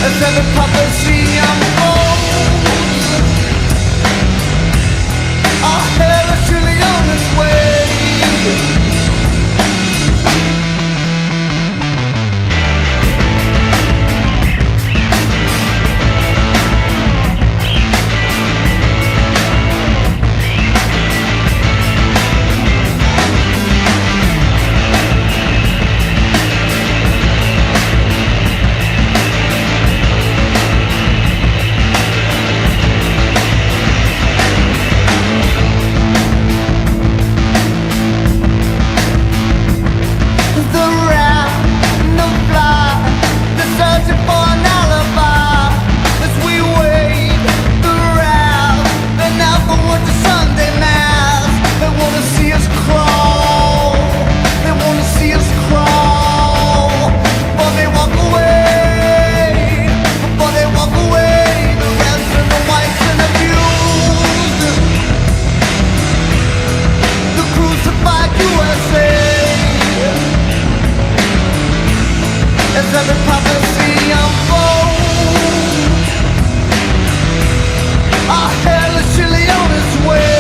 as every prophecy unfolds. Our hell is truly on its way. As every prophecy unfolds, our hell is surely on its way.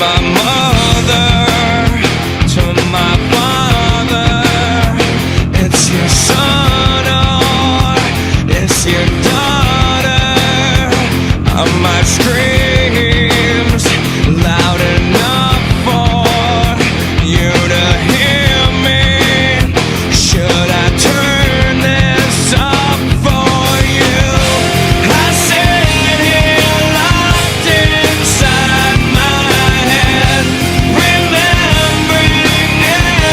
My mother, to my father, it's your son or it's your daughter. My screams loud enough for you to hear me. Should I turn this up for you? I sit here locked inside my head, remembering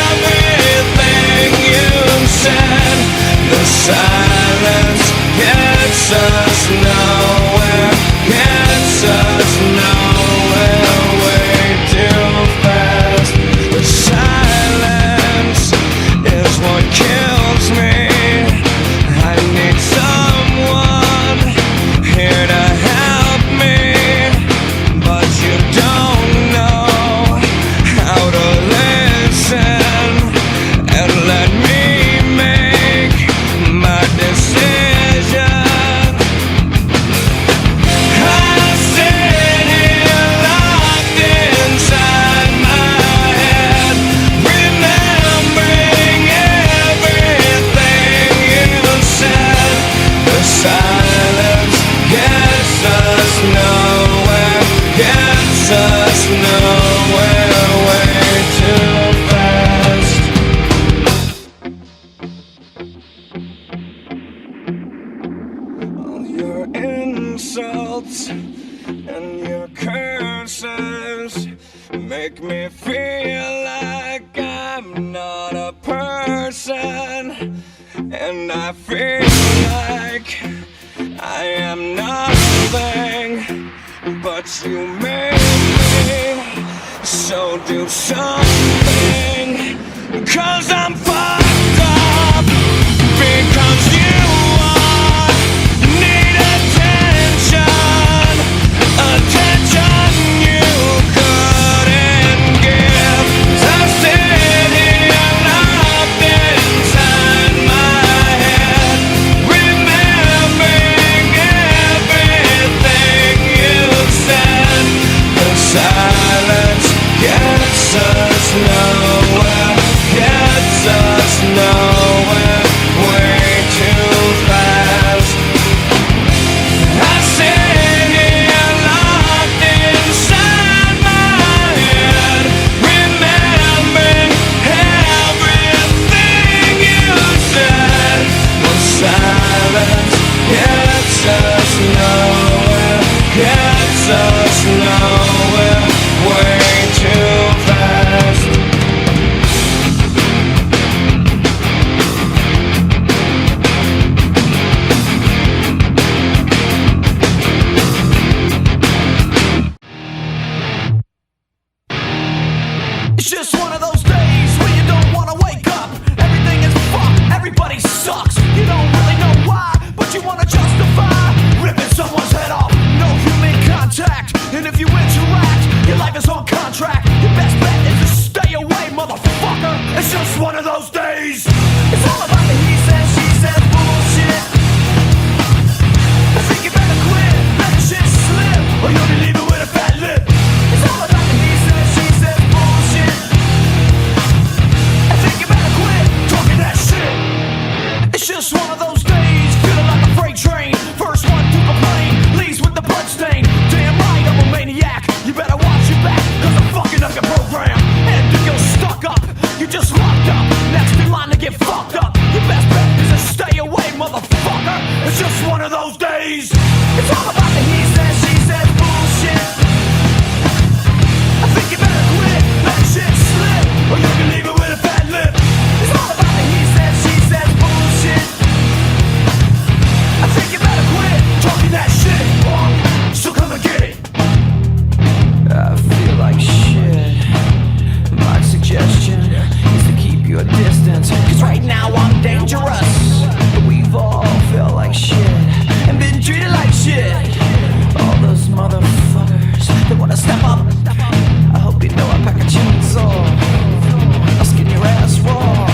everything you said. The silence gets us nowhere, gets us nowhere, way too fast. The silence is what kills me. I need someone here to help me, but you don't know how to listen and let me make my decision. I sit here locked inside my head, remembering everything you said. The silence gets us nowhere, gets us nowhere, way too fast. All your insults and your curses make me feel like I'm not a person, and I feel like I am nothing, but you made me, so do something, 'cause I'm fucked up, because you are, need attention, attention you couldn't give. So sit here locked inside my head, remembering everything you said. The silence gets us nowhere, gets us nowhere, way too fast. I sit here locked inside us nowhere, way too fast. It's just one of those days where you don't wanna wake up. Everything is fucked, everybody sucks. You don't really know why, but you wanna justify ripping someone's head off. No human contact, and if you interact, your life is on contract. Your best bet is to stay away, motherfucker. It's just one of those days. It's all about the he says, she says bullshit. I think you better quit, let the shit slip, or you'll be leaving with a fat lip. It's all about the he says, she says bullshit. I think you better quit talking that shit. It's just one of those days, feeling like a freight train. First one to complain, leaves with the bloodstain. Damn right, I'm a maniac. You better watch your back, cause I'm fucking up your program. And if you're stuck up, you're just locked up. Next in line to get fucked up. Your best bet is to stay away, motherfucker. It's just one of those days. It's all about the he says, she says bullshit. I think you better quit, let the shit slip, or you can leave it with a fat lip. It's all about the he says, she says bullshit. I think you better quit talking that shit, so come and get it. I feel like shit. My suggestion is to keep your distance, cause right now I'm dangerous. We've all felt like shit and been treated like shit. All those motherfuckers that wanna step up, I hope you know I pack a chainsaw. I'll skin your ass raw.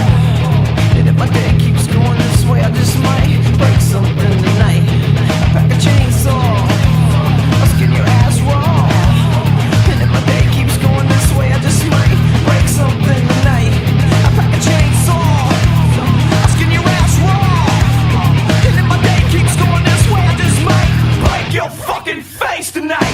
And if my day keeps going this way, I just might break something tonight. I pack a chainsaw. I'll skin your ass raw. And if my day keeps going this way, I just might break something tonight. I pack a chainsaw. I'll skin your ass raw. And if my day keeps going this way, I just might break your fucking face tonight.